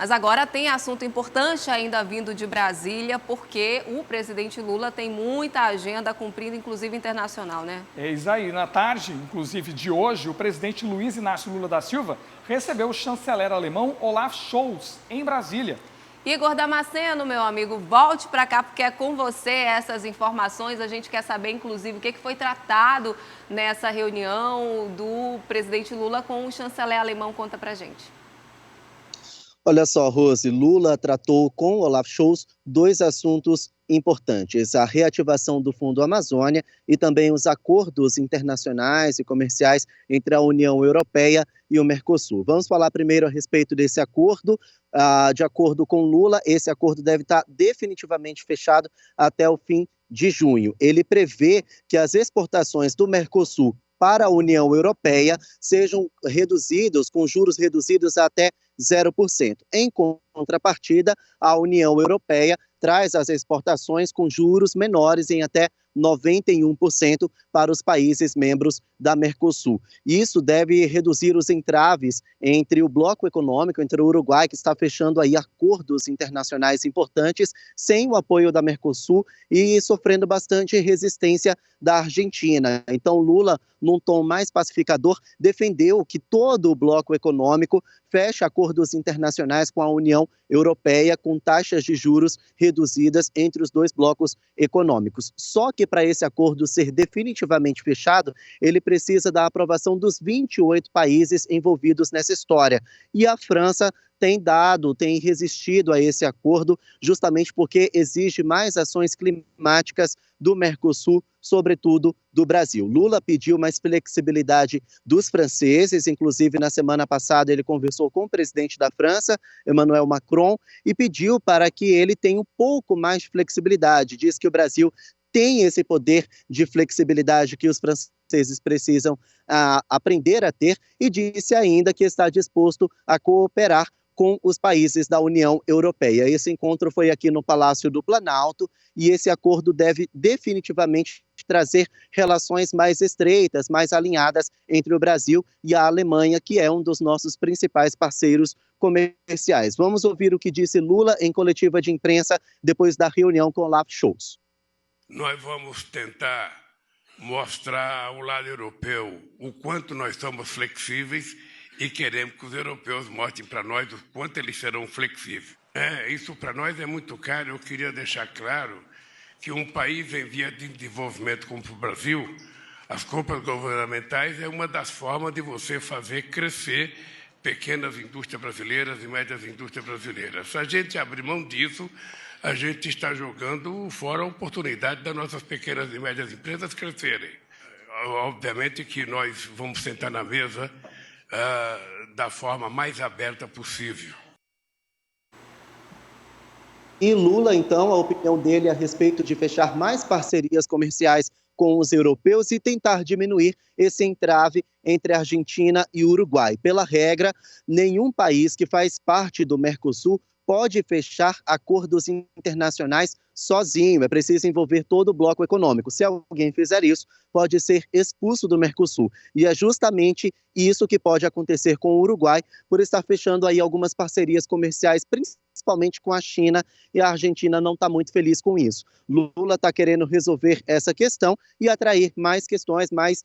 Mas agora tem assunto importante ainda vindo de Brasília, porque o presidente Lula tem muita agenda cumprida, inclusive internacional, né? É isso aí. Na tarde, inclusive de hoje, o presidente Luiz Inácio Lula da Silva recebeu o chanceler alemão Olaf Scholz em Brasília. Igor Damasceno, meu amigo, volte para cá, porque é com você essas informações. A gente quer saber, inclusive, o que foi tratado nessa reunião do presidente Lula com o chanceler alemão. Conta pra gente. Olha só, Rose, Lula tratou com Olaf Scholz dois assuntos importantes: a reativação do Fundo Amazônia e também os acordos internacionais e comerciais entre a União Europeia e o Mercosul. Vamos falar primeiro a respeito desse acordo. De acordo com Lula, esse acordo deve estar definitivamente fechado até o fim de junho. Ele prevê que as exportações do Mercosul para a União Europeia sejam reduzidos, com juros reduzidos a até 0%. Em contrapartida, a União Europeia traz as exportações com juros menores em até 91% para os países membros da Mercosul. Isso deve reduzir os entraves entre o bloco econômico, entre o Uruguai, que está fechando aí acordos internacionais importantes, sem o apoio da Mercosul e sofrendo bastante resistência da Argentina. Então, Lula, num tom mais pacificador, defendeu que todo o bloco econômico feche acordos internacionais com a União Europeia, com taxas de juros reduzidas entre os dois blocos econômicos. Só que para esse acordo ser definitivamente fechado, ele precisa da aprovação dos 28 países envolvidos nessa história. E a França tem resistido a esse acordo, justamente porque exige mais ações climáticas do Mercosul, sobretudo do Brasil. Lula pediu mais flexibilidade dos franceses, inclusive na semana passada ele conversou com o presidente da França, Emmanuel Macron, e pediu para que ele tenha um pouco mais de flexibilidade. Diz que o Brasil tem esse poder de flexibilidade que os franceses precisam aprender a ter, e disse ainda que está disposto a cooperar com os países da União Europeia. Esse encontro foi aqui no Palácio do Planalto e esse acordo deve definitivamente trazer relações mais estreitas, mais alinhadas entre o Brasil e a Alemanha, que é um dos nossos principais parceiros comerciais. Vamos ouvir o que disse Lula em coletiva de imprensa depois da reunião com Olaf Scholz. Nós vamos tentar mostrar ao lado europeu o quanto nós somos flexíveis e queremos que os europeus mostrem para nós o quanto eles serão flexíveis. Isso para nós é muito caro. Eu queria deixar claro que um país em via de desenvolvimento como o Brasil, as compras governamentais é uma das formas de você fazer crescer pequenas indústrias brasileiras e médias indústrias brasileiras. Se a gente abrir mão disso, a gente está jogando fora a oportunidade das nossas pequenas e médias empresas crescerem. Obviamente que nós vamos sentar na mesa da forma mais aberta possível. E Lula, então, a opinião dele a respeito de fechar mais parcerias comerciais com os europeus e tentar diminuir esse entrave entre Argentina e Uruguai. Pela regra, nenhum país que faz parte do Mercosul pode fechar acordos internacionais sozinho, é preciso envolver todo o bloco econômico. Se alguém fizer isso, pode ser expulso do Mercosul. E é justamente isso que pode acontecer com o Uruguai, por estar fechando aí algumas parcerias comerciais, principalmente com a China, e a Argentina não está muito feliz com isso. Lula está querendo resolver essa questão e atrair mais questões, mais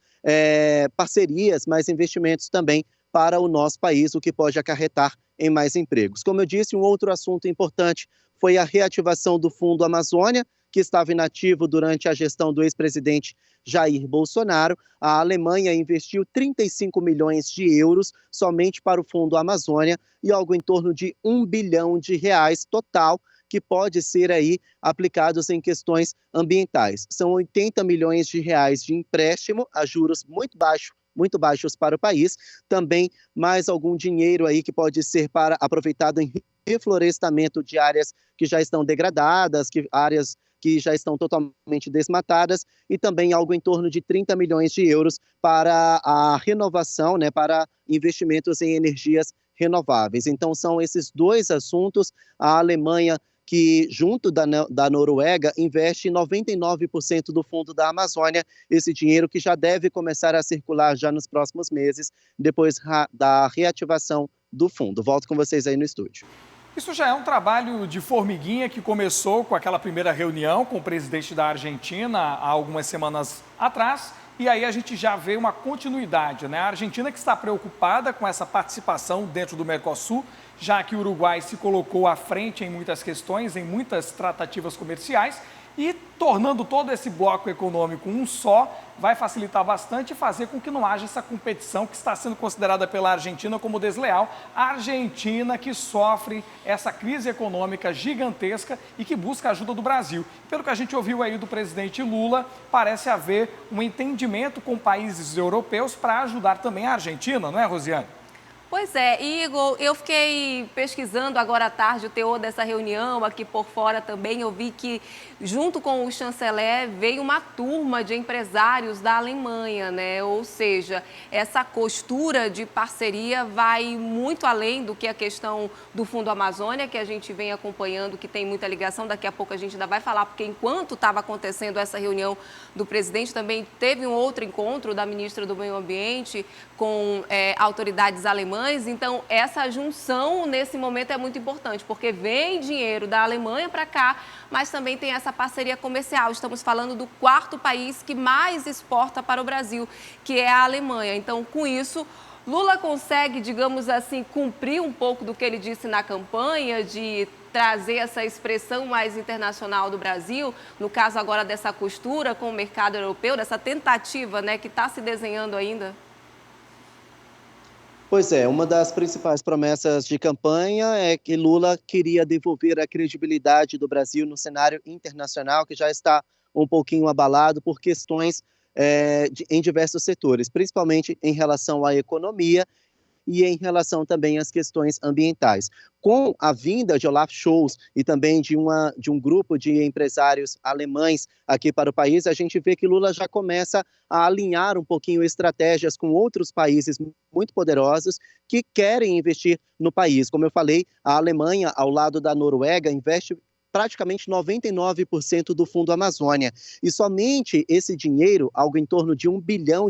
parcerias, mais investimentos também para o nosso país, o que pode acarretar em mais empregos. Como eu disse, um outro assunto importante foi a reativação do Fundo Amazônia, que estava inativo durante a gestão do ex-presidente Jair Bolsonaro. A Alemanha investiu 35 milhões de euros somente para o Fundo Amazônia e algo em torno de R$ 1 bilhão total, que pode ser aí aplicados em questões ambientais. São 80 milhões de reais de empréstimo a juros muito baixos para o país, também mais algum dinheiro aí que pode ser aproveitado em reflorestamento de áreas que já estão degradadas, áreas que já estão totalmente desmatadas, e também algo em torno de 30 milhões de euros para a renovação, para investimentos em energias renováveis. Então são esses dois assuntos. A Alemanha, que junto da Noruega investe 99% do fundo da Amazônia, esse dinheiro que já deve começar a circular já nos próximos meses, depois da reativação do fundo. Volto com vocês aí no estúdio. Isso já é um trabalho de formiguinha que começou com aquela primeira reunião com o presidente da Argentina há algumas semanas atrás. E aí a gente já vê uma continuidade, né? A Argentina que está preocupada com essa participação dentro do Mercosul, já que o Uruguai se colocou à frente em muitas questões, em muitas tratativas comerciais, e tornando todo esse bloco econômico um só, vai facilitar bastante e fazer com que não haja essa competição que está sendo considerada pela Argentina como desleal. A Argentina que sofre essa crise econômica gigantesca e que busca a ajuda do Brasil. Pelo que a gente ouviu aí do presidente Lula, parece haver um entendimento com países europeus para ajudar também a Argentina, não é, Rosiane? Pois é, Igor, eu fiquei pesquisando agora à tarde o teor dessa reunião, aqui por fora também, eu vi que junto com o chanceler veio uma turma de empresários da Alemanha, né? Ou seja, essa costura de parceria vai muito além do que a questão do Fundo Amazônia, que a gente vem acompanhando, que tem muita ligação, daqui a pouco a gente ainda vai falar, porque enquanto estava acontecendo essa reunião do presidente, também teve um outro encontro da ministra do Meio Ambiente com autoridades alemãs. Então, essa junção nesse momento é muito importante, porque vem dinheiro da Alemanha para cá, mas também tem essa parceria comercial. Estamos falando do quarto país que mais exporta para o Brasil, que é a Alemanha. Então, com isso, Lula consegue, digamos assim, cumprir um pouco do que ele disse na campanha, de trazer essa expressão mais internacional do Brasil, no caso agora dessa costura com o mercado europeu, dessa tentativa, né, que está se desenhando ainda? Pois é, uma das principais promessas de campanha é que Lula queria devolver a credibilidade do Brasil no cenário internacional, que já está um pouquinho abalado por questões em diversos setores, principalmente em relação à economia e em relação também às questões ambientais. Com a vinda de Olaf Scholz e também de um grupo de empresários alemães aqui para o país, a gente vê que Lula já começa a alinhar um pouquinho estratégias com outros países muito poderosos que querem investir no país. Como eu falei, a Alemanha, ao lado da Noruega, investe praticamente 99% do Fundo Amazônia. E somente esse dinheiro, algo em torno de R$ 1 bilhão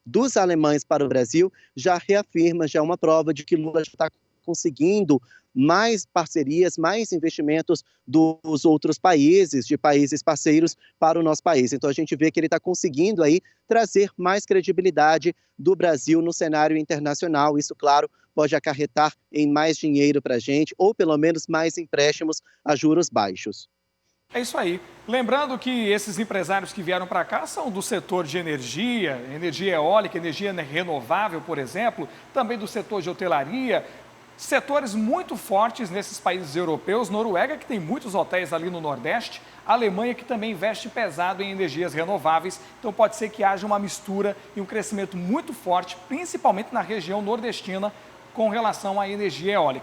dos alemães para o Brasil, já reafirma, já é uma prova de que Lula já está conseguindo mais parcerias, mais investimentos dos outros países, de países parceiros para o nosso país. Então a gente vê que ele está conseguindo aí trazer mais credibilidade do Brasil no cenário internacional. Isso, claro, pode acarretar em mais dinheiro para a gente, ou pelo menos mais empréstimos a juros baixos. É isso aí. Lembrando que esses empresários que vieram para cá são do setor de energia, energia eólica, energia renovável, por exemplo, também do setor de hotelaria, setores muito fortes nesses países europeus. Noruega, que tem muitos hotéis ali no Nordeste, Alemanha, que também investe pesado em energias renováveis. Então pode ser que haja uma mistura e um crescimento muito forte, principalmente na região nordestina, com relação à energia eólica.